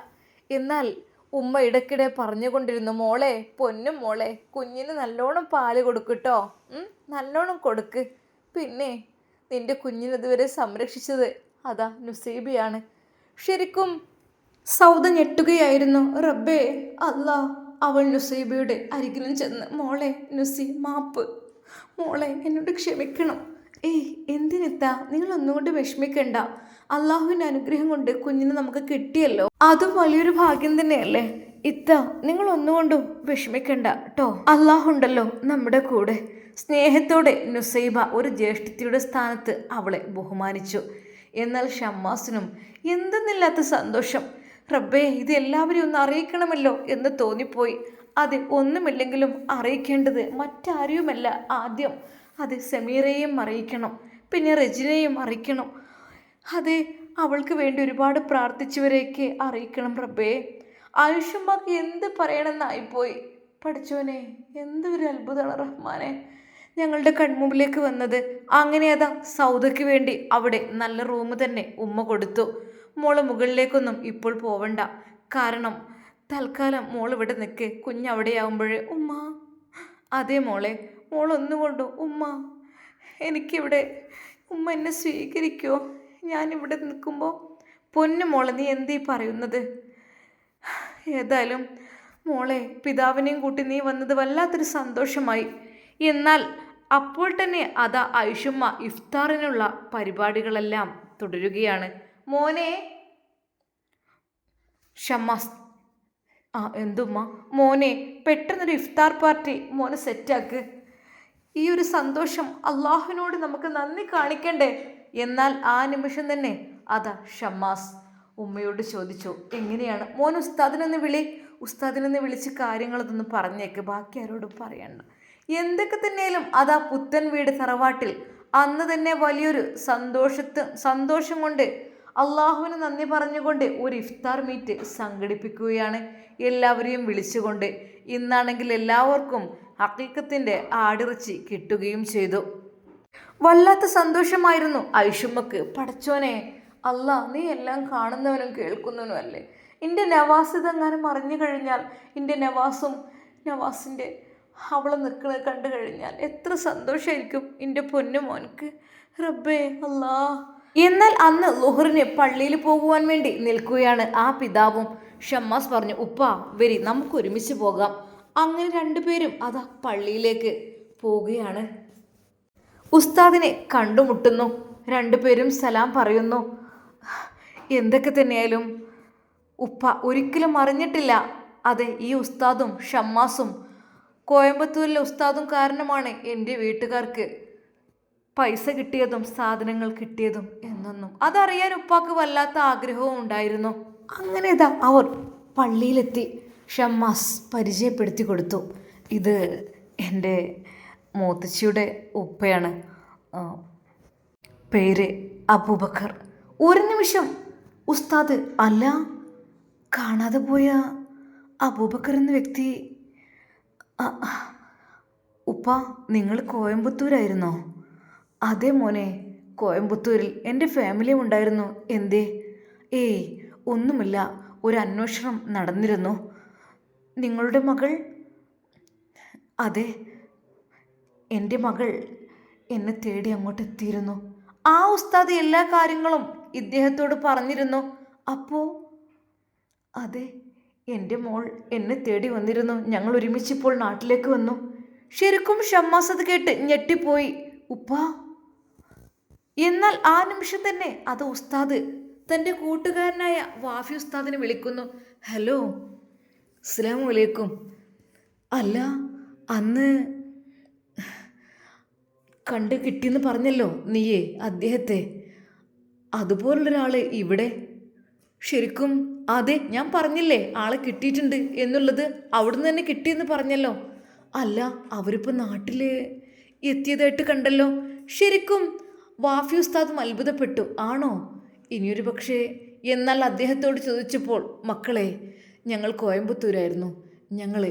എന്നാൽ ഉമ്മ ഇടയ്ക്കിടെ പറഞ്ഞുകൊണ്ടിരുന്നു, മോളെ, പൊന്നും മോളെ, കുഞ്ഞിന് നല്ലോണം പാല് കൊടുക്കട്ടോ, നല്ലോണം കൊടുക്ക്. പിന്നെ നിന്റെ കുഞ്ഞിനിതുവരെ സംരക്ഷിച്ചത് അതാ നുസൈബയാണ്. ശരിക്കും സൗദ ഞെട്ടുകയായിരുന്നു. റബ്ബേ, അല്ലാ, അവൾ നുസൈബയുടെ അരികിലും ചെന്ന്, മോളെ നുസി, മാപ്പ്, മോളെ എന്നോട് ക്ഷമിക്കണം. എന്തിനെത്താ, നിങ്ങൾ ഒന്നുകൊണ്ട് വിഷമിക്കണ്ട. അള്ളാഹുവിൻ്റെ അനുഗ്രഹം കൊണ്ട് കുഞ്ഞിനെ നമുക്ക് കിട്ടിയല്ലോ, അതും വലിയൊരു ഭാഗ്യം തന്നെയല്ലേ. ഇത്ത, നിങ്ങൾ ഒന്നുകൊണ്ടും വിഷമിക്കണ്ട കേട്ടോ, അള്ളാഹുണ്ടല്ലോ നമ്മുടെ കൂടെ. സ്നേഹത്തോടെ നുസൈബ ഒരു ജ്യേഷ്ഠത്തിയുടെ സ്ഥാനത്ത് അവളെ ബഹുമാനിച്ചു. എന്നാൽ ഷമ്മാസിനും എന്തെന്നില്ലാത്ത സന്തോഷം. റബ്ബേ, ഇത് എല്ലാവരെയും ഒന്ന് അറിയിക്കണമല്ലോ എന്ന് തോന്നിപ്പോയി. അത് ഒന്നുമില്ലെങ്കിലും അറിയിക്കേണ്ടത് മറ്റാരെയുമല്ല, ആദ്യം അത് സമീറയെയും അറിയിക്കണം, പിന്നെ റെജിനെയും അറിയിക്കണം. അത് അവൾക്ക് വേണ്ടി ഒരുപാട് പ്രാർത്ഥിച്ചവരെയൊക്കെ അറിയിക്കണം. റബ്ബേ, ആയുഷമ്മക്ക് എന്ത് പറയണമെന്നായിപ്പോയി. പഠിച്ചോനെ, എന്തൊരു അത്ഭുതമാണ് റഹ്മാനെ ഞങ്ങളുടെ കൺമുമ്പിലേക്ക് വന്നത്. അങ്ങനെ അതാ സൗദയ്ക്ക് വേണ്ടി അവിടെ നല്ല റൂം തന്നെ ഉമ്മ കൊടുത്തു. മോള് മുകളിലേക്കൊന്നും ഇപ്പോൾ പോവണ്ട, കാരണം തൽക്കാലം മോൾ ഇവിടെ നിൽക്ക്, കുഞ്ഞവിടെയാവുമ്പോഴേ. ഉമ്മ, അതേ മോളെ, മോളൊന്നുകൊണ്ടു ഉമ്മ, എനിക്കിവിടെ ഉമ്മ എന്നെ സ്വീകരിക്കുമോ ഞാനിവിടെ നിൽക്കുമ്പോൾ? പൊന്നു മോളെ, നീ എന്തീ പറയുന്നത്? ഏതായാലും മോളെ, പിതാവിനെയും കൂട്ടി നീ വന്നത് വല്ലാത്തൊരു സന്തോഷമായി. എന്നാൽ അപ്പോൾ തന്നെ അതാ ഐഷുമ്മ ഇഫ്താറിനുള്ള പരിപാടികളെല്ലാം തുടരുകയാണ്. മോനെ, ഷമ്മാസ്, എന്തുമ്മ? മോനെ, പെട്ടെന്നൊരു ഇഫ്താർ പാർട്ടി മോനെ സെറ്റാക്ക്. ഈ ഒരു സന്തോഷം അള്ളാഹുവിനോട് നമുക്ക് നന്ദി കാണിക്കണ്ടേ? എന്നാൽ ആ നിമിഷം തന്നെ അതാ ഷമ്മാസ് ഉമ്മയോട് ചോദിച്ചു, എങ്ങനെയാണ് മോൻ? ഉസ്താദിനൊന്ന് വിളിച്ച് കാര്യങ്ങളതൊന്ന് പറഞ്ഞേക്ക്, ബാക്കി ആരോടും പറയണ്ട. എന്തൊക്കെ തന്നെയാലും അതാ പുത്തൻ വീട് തറവാട്ടിൽ അന്ന് തന്നെ വലിയൊരു സന്തോഷം കൊണ്ട് അള്ളാഹുവിന് നന്ദി പറഞ്ഞുകൊണ്ട് ഒരു ഇഫ്താർ മീറ്റ് സംഘടിപ്പിക്കുകയാണ്, എല്ലാവരെയും വിളിച്ചുകൊണ്ട്. ഇന്നാണെങ്കിൽ എല്ലാവർക്കും ഹഖീഖത്തിൻ്റെ ആടിറച്ചി കിട്ടുകയും ചെയ്തു. വല്ലാത്ത സന്തോഷമായിരുന്നു ഐഷുമ്മക്ക്. പടച്ചോനെ, അല്ലാ, നീ എല്ലാം കാണുന്നവനും കേൾക്കുന്നവനും അല്ലേ. എൻ്റെ നവാസ് ഇതെങ്ങാനും അറിഞ്ഞു കഴിഞ്ഞാൽ, എൻ്റെ നവാസിൻ്റെ അവളെ നിൽക്കുന്നത് കണ്ടു കഴിഞ്ഞാൽ എത്ര സന്തോഷമായിരിക്കും എൻ്റെ പൊന്നു മോനക്ക്. റബ്ബേ, അല്ലാ. എന്നാൽ അന്ന് ളുഹറിന് പള്ളിയിൽ പോകുവാൻ വേണ്ടി നിൽക്കുകയാണ് ആ പിതാവും. ഷമ്മാസ് പറഞ്ഞു, ഉപ്പ വരി, നമുക്ക് ഒരുമിച്ച് പോകാം. അങ്ങനെ രണ്ടുപേരും അതാ പള്ളിയിലേക്ക് പോവുകയാണ്. ഉസ്താദിനെ കണ്ടുമുട്ടുന്നു. രണ്ടുപേരും സലാം പറയുന്നു. എന്തൊക്കെ തന്നെയായാലും ഉപ്പ ഒരിക്കലും അറിഞ്ഞിട്ടില്ല, അതെ, ഈ ഉസ്താദും ഷമ്മാസും കോയമ്പത്തൂരിലെ ഉസ്താദും കാരണമാണ് എൻ്റെ വീട്ടുകാർക്ക് പൈസ കിട്ടിയതും സാധനങ്ങൾ കിട്ടിയതും എന്നൊന്നും. അതറിയാൻ ഉപ്പാക്ക് വല്ലാത്ത ആഗ്രഹവും ഉണ്ടായിരുന്നു. അങ്ങനെ ഇതാ അവർ പള്ളിയിലെത്തി. ഷമ്മാസ് പരിചയപ്പെടുത്തി കൊടുത്തു, ഇത് എൻ്റെ മൂത്തച്ചിയുടെ ഉപ്പയാണ്, പേര് അബൂബക്കർ. ഒരു നിമിഷം ഉസ്താദ്, അല്ല, കാണാതെ പോയ അബൂബക്കർ എന്ന വ്യക്തി. ഉപ്പ, നിങ്ങൾ കോയമ്പത്തൂരായിരുന്നോ? അതെ മോനെ, കോയമ്പത്തൂരിൽ എൻ്റെ ഫാമിലിയും ഉണ്ടായിരുന്നു. എന്തേ? ഒന്നുമില്ല, ഒരു അന്വേഷണം നടന്നിരുന്നു. നിങ്ങളുടെ മകൾ? അതെ, എൻ്റെ മകൾ എന്നെ തേടി അങ്ങോട്ട് എത്തിയിരുന്നു. ആ ഉസ്താദ് എല്ലാ കാര്യങ്ങളും ഇദ്ദേഹത്തോട് പറഞ്ഞിരുന്നു. അപ്പോൾ? അതെ, എൻ്റെ മോൾ എന്നെ തേടി വന്നിരുന്നു. ഞങ്ങൾ ഒരുമിച്ചിപ്പോൾ നാട്ടിലേക്ക് വന്നു. ശരിക്കും ഷമ്മാസ് അത് കേട്ട് ഞെട്ടിപ്പോയി. ഉപ്പ. എന്നാൽ ആ നിമിഷം തന്നെ അത് ഉസ്താദ് തൻ്റെ കൂട്ടുകാരനായ വാഫി ഉസ്താദിനെ വിളിക്കുന്നു. ഹലോ, അസ്സലാമു അലൈക്കും. അല്ല, അന്ന് കണ്ട് കിട്ടിയെന്ന് പറഞ്ഞല്ലോ നീയേ അദ്ദേഹത്തെ, അതുപോലുള്ളൊരാൾ ഇവിടെ? ശരിക്കും? അതെ, ഞാൻ പറഞ്ഞില്ലേ ആളെ കിട്ടിയിട്ടുണ്ട് എന്നുള്ളത്. അവിടുന്ന് തന്നെ കിട്ടിയെന്ന് പറഞ്ഞല്ലോ. അല്ല, അവരിപ്പോൾ നാട്ടിൽ എത്തിയതായിട്ട് കണ്ടല്ലോ. ശരിക്കും? വാഫി ഉസ്താദും അത്ഭുതപ്പെട്ടു. ആണോ? ഇനിയൊരു പക്ഷേ. എന്നാൽ അദ്ദേഹത്തോട് ചോദിച്ചപ്പോൾ, മക്കളെ, ഞങ്ങൾ കോയമ്പത്തൂരായിരുന്നു. ഞങ്ങൾ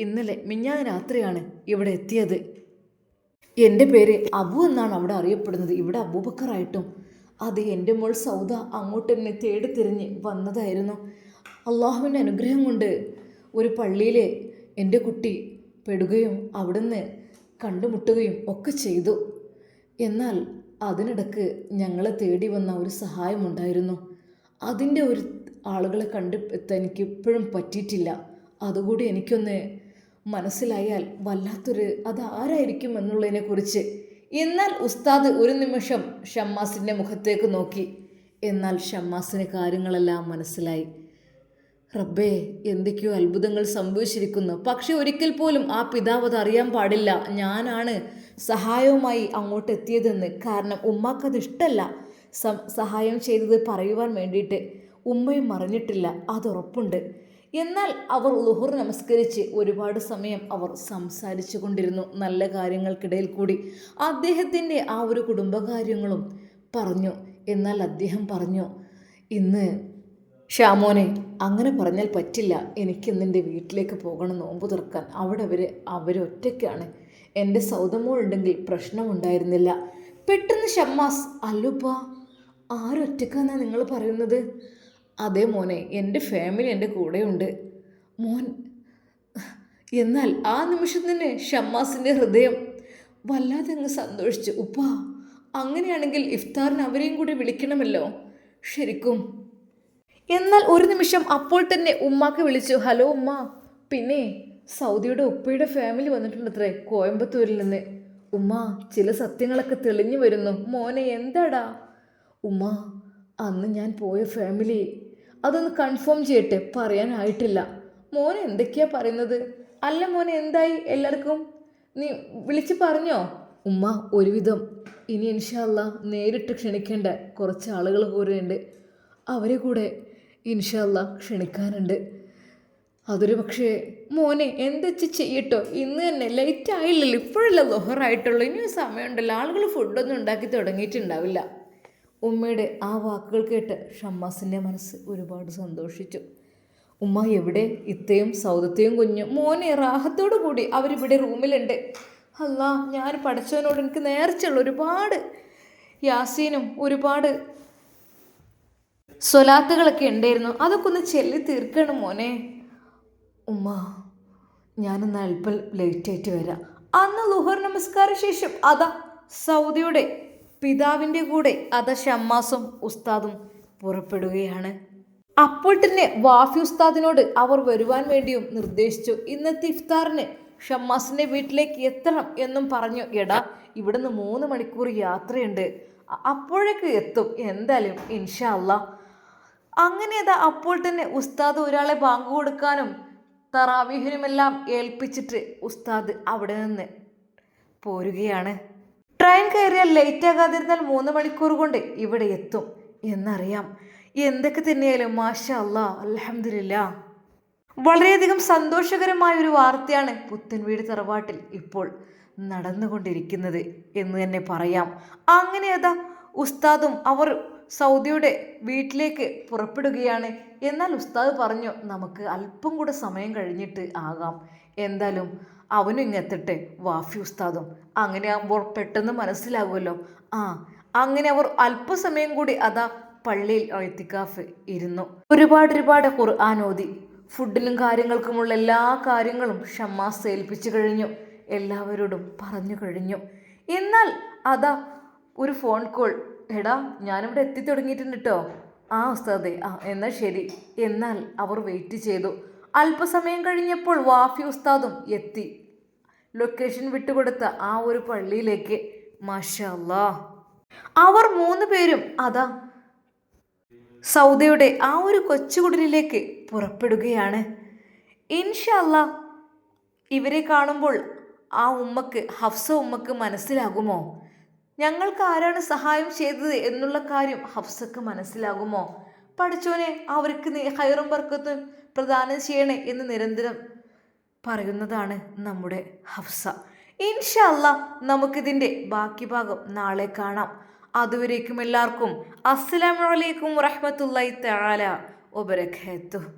ഇന്നലെ മിഞ്ഞാന്ന് രാത്രിയാണ് ഇവിടെ എത്തിയത്. എൻ്റെ പേര് അബു എന്നാണ് അവിടെ അറിയപ്പെടുന്നത്, ഇവിടെ അബൂബക്കറായിട്ടും. അത് എൻ്റെ മോൾ സൗദ അങ്ങോട്ട് എന്നെ തേടി തിരിഞ്ഞ് വന്നതായിരുന്നു. അള്ളാഹുവിൻ്റെ അനുഗ്രഹം കൊണ്ട് ഒരു പള്ളിയിൽ എൻ്റെ കുട്ടി പെടുകയും അവിടുന്ന് കണ്ടുമുട്ടുകയും ഒക്കെ ചെയ്തു. എന്നാൽ അതിനിടക്ക് ഞങ്ങളെ തേടി വന്ന ഒരു സഹായമുണ്ടായിരുന്നു. അതിൻ്റെ ഒരു ആളുകളെ കണ്ടെത്താൻ എനിക്ക് ഇപ്പോഴും പറ്റിയിട്ടില്ല. അതുകൂടി എനിക്കൊന്ന് മനസ്സിലായാൽ വല്ലാത്തൊരു അതാരായിരിക്കും എന്നുള്ളതിനെക്കുറിച്ച്. എന്നാൽ ഉസ്താദ് ഒരു നിമിഷം ഷമ്മാസിൻ്റെ മുഖത്തേക്ക് നോക്കി. എന്നാൽ ഷമ്മാസിന് കാര്യങ്ങളെല്ലാം മനസ്സിലായി. റബ്ബേ, എന്തൊക്കെയോ അത്ഭുതങ്ങൾ സംഭവിച്ചിരിക്കുന്നു. പക്ഷെ ഒരിക്കൽ പോലും ആ പിതാവ് അത് അറിയാൻ പാടില്ല ഞാനാണ് സഹായവുമായി അങ്ങോട്ട് എത്തിയതെന്ന്. കാരണം ഉമ്മാക്കത് ഇഷ്ടമല്ല സഹായം ചെയ്തത് പറയുവാൻ വേണ്ടിയിട്ട്. ഉമ്മയും മറിഞ്ഞിട്ടില്ല, അതുറപ്പുണ്ട്. എന്നാൽ അവർ ളുഹുർ നമസ്കരിച്ച് ഒരുപാട് സമയം അവർ സംസാരിച്ചു കൊണ്ടിരുന്നു. നല്ല കാര്യങ്ങൾക്കിടയിൽ കൂടി അദ്ദേഹത്തിൻ്റെ ആ ഒരു കുടുംബകാര്യങ്ങളും പറഞ്ഞു. എന്നാൽ അദ്ദേഹം പറഞ്ഞു, ഇന്ന് ഷാമോനെ, അങ്ങനെ പറഞ്ഞാൽ പറ്റില്ല. എനിക്കിന്നെൻ്റെ വീട്ടിലേക്ക് പോകണം നോമ്പ് തുറക്കാൻ. അവിടെ അവരൊറ്റയ്ക്കാണ്. എൻ്റെ സൗദമോളുണ്ടെങ്കിൽ പ്രശ്നമുണ്ടായിരുന്നില്ല. പെട്ടെന്ന് ഷമ്മാസ്, അല്ലുപ്പാ, ആരൊറ്റക്കാന്നാണ് നിങ്ങൾ പറയുന്നത്? അതേ മോനെ, എൻ്റെ ഫാമിലി എൻ്റെ കൂടെയുണ്ട് മോൻ. എന്നാൽ ആ നിമിഷം തന്നെ ഷമ്മാസിൻ്റെ ഹൃദയം വല്ലാതെ അങ്ങ് സന്തോഷിച്ചു. ഉപ്പാ, അങ്ങനെയാണെങ്കിൽ ഇഫ്താറിന് അവരെയും കൂടി വിളിക്കണമല്ലോ. ശരിക്കും? എന്നാൽ ഒരു നിമിഷം അപ്പോൾ തന്നെ ഉമ്മാക്ക് വിളിച്ചു. ഹലോ ഉമ്മ, പിന്നെ സൗദിയുടെ ഉപ്പയുടെ ഫാമിലി വന്നിട്ടുണ്ടത്രേ കോയമ്പത്തൂരിൽ നിന്ന്. ഉമ്മ, ചില സത്യങ്ങളൊക്കെ തെളിഞ്ഞു വരുന്നു. മോനെ, എന്താടാ? ഉമ്മ, അന്ന് ഞാൻ പോയ ഫാമിലി അതൊന്ന് കൺഫേം ചെയ്യട്ടെ, പറയാനായിട്ടില്ല. മോനെ എന്തൊക്കെയാ പറയുന്നത്? അല്ല മോനെ, എന്തായി എല്ലാവർക്കും? നീ വിളിച്ച് പറഞ്ഞോ? ഉമ്മ, ഒരുവിധം. ഇനി ഇൻഷാ അല്ലാ നേരിട്ട് ക്ഷണിക്കേണ്ട കുറച്ച് ആളുകൾ കൂടെയുണ്ട്. അവരെ കൂടെ ഇൻഷാ അല്ലാ ക്ഷണിക്കാനുണ്ട്. അതൊരു പക്ഷേ മോനെ എന്തെച്ച് ചെയ്യട്ടോ, ഇന്ന് തന്നെ ലേറ്റ് ആയില്ലല്ലോ, ഇപ്പോഴല്ല ലുഹറായിട്ടുള്ളൂ, ഇനിയും സമയമുണ്ടല്ലോ, ആളുകൾ ഫുഡൊന്നും ഉണ്ടാക്കി തുടങ്ങിയിട്ടുണ്ടാവില്ല. ഉമ്മയുടെ ആ വാക്കുകൾ കേട്ട് ഷമ്മാസിൻ്റെ മനസ്സ് ഒരുപാട് സന്തോഷിച്ചു. ഉമ്മ, എവിടെ ഇത്തയും സൗദത്തെയും കുഞ്ഞും? മോനെ, റാഹത്തോടു കൂടി അവരിവിടെ റൂമിലുണ്ട്. അല്ലാ, ഞാൻ പഠിച്ചവനോട് എനിക്ക് നേർച്ചുള്ള ഒരുപാട് യാസീനും ഒരുപാട് സ്വലാത്തുകളൊക്കെ ഉണ്ടായിരുന്നു, അതൊക്കെ ഒന്ന് ചെല്ലി തീർക്കണം മോനെ. ഉമ്മ, ഞാനൊന്ന് അല്പം ലേറ്റായിട്ട് വരാം. അന്ന് ലുഹർ നമസ്കാര ശേഷം അതാ സൗദിയുടെ പിതാവിൻ്റെ കൂടെ അതാ ഷമ്മാസും ഉസ്താദും പുറപ്പെടുകയാണ്. അപ്പോൾ തന്നെ വാഫി ഉസ്താദിനോട് അവർ വരുവാൻ വേണ്ടിയും നിർദ്ദേശിച്ചു. ഇന്നത്തെ ഇഫ്താറിന് ഷമ്മാസിൻ്റെ വീട്ടിലേക്ക് എത്തണം എന്നും പറഞ്ഞു. എടാ, ഇവിടുന്ന് 3 മണിക്കൂർ യാത്രയുണ്ട്, അപ്പോഴേക്ക് എത്തും എന്തായാലും ഇൻഷാ അല്ലാ. അങ്ങനെ അതാ അപ്പോൾ തന്നെ ഉസ്താദ് ഒരാളെ ബാങ്ക് കൊടുക്കാനും തറാവീഹിനുമെല്ലാം ഏൽപ്പിച്ചിട്ട് ഉസ്താദ് അവിടെ നിന്ന് പോരുകയാണ്. ട്രെയിൻ കയറിയാൽ ലേറ്റ് ആകാതിരുന്നാൽ 3 മണിക്കൂർ കൊണ്ട് ഇവിടെ എത്തും എന്നറിയാം. എന്തൊക്കെ തന്നെയായാലും മാഷാ അല്ലാ, അൽഹംദുലില്ലാ, വളരെയധികം സന്തോഷകരമായ ഒരു വാർത്തയാണ് പുത്തൻവീട് തറവാട്ടിൽ ഇപ്പോൾ നടന്നുകൊണ്ടിരിക്കുന്നത് എന്ന് തന്നെ പറയാം. അങ്ങനെ അതാ ഉസ്താദും അവർ സൗദിയുടെ വീട്ടിലേക്ക് പുറപ്പെടുകയാണ്. എന്നാൽ ഉസ്താദ് പറഞ്ഞു, നമുക്ക് അല്പം കൂടെ സമയം കഴിഞ്ഞിട്ട് ആകാം, എന്തായാലും അവനും ഇങ്ങെത്തട്ടെ, വാഫി ഉസ്താദും. അങ്ങനെ ആകുമ്പോൾ പെട്ടെന്ന് മനസ്സിലാകുമല്ലോ. അങ്ങനെ അവർ അല്പസമയം കൂടി അതാ പള്ളിയിൽ ഇത്തിക്കാഫ് ഇരുന്നു. ഒരുപാട് ഖുർആൻ ഓതി. ഫുഡിനും കാര്യങ്ങൾക്കുമുള്ള എല്ലാ കാര്യങ്ങളും ഷമ്മാസ് ഏൽപ്പിച്ചു കഴിഞ്ഞു, എല്ലാവരോടും പറഞ്ഞു കഴിഞ്ഞു. എന്നാൽ അതാ ഒരു ഫോൺ കോൾ. എടാ, ഞാനിവിടെ എത്തിത്തുടങ്ങിയിട്ടുണ്ട് കേട്ടോ. ഉസ്താദേ, എന്നാൽ ശരി. എന്നാൽ അവർ വെയിറ്റ് ചെയ്തു. അല്പസമയം കഴിഞ്ഞപ്പോൾ വാഫി ഉസ്താദും എത്തി, ലൊക്കേഷൻ വിട്ടുകൊടുത്ത ആ ഒരു പള്ളിയിലേക്ക്. മാഷാ അല്ലാ, അവർ 3 പേരും അതാ സൗദയുടെ ആ ഒരു കൊച്ചുകുടിലേക്ക് പുറപ്പെടുകയാണ്. ഇൻഷാ അല്ലാ, ഇവരെ കാണുമ്പോൾ ആ ഉമ്മക്ക്, ഹഫ്സ ഉമ്മക്ക് മനസ്സിലാകുമോ ഞങ്ങൾക്ക് ആരാണ് സഹായം ചെയ്തത് എന്നുള്ള കാര്യം ഹഫ്സക്ക് മനസ്സിലാകുമോ? പഠിച്ചോനെ അവർക്ക് ഹൈറും ബർക്കത്തും പ്രദാനം ചെയ്യണേ എന്ന് നിരന്തരം പറയുന്നതാണ് നമ്മുടെ ഹഫ്സ. ഇൻഷാ അല്ലാ നമുക്കിതിൻ്റെ ബാക്കി ഭാഗം നാളെ കാണാം. അതുവരേക്കും എല്ലാവർക്കും അസ്സലാമു അലൈക്കും വറഹ്മത്തുള്ളാഹി തആല വബറകാതുഹു.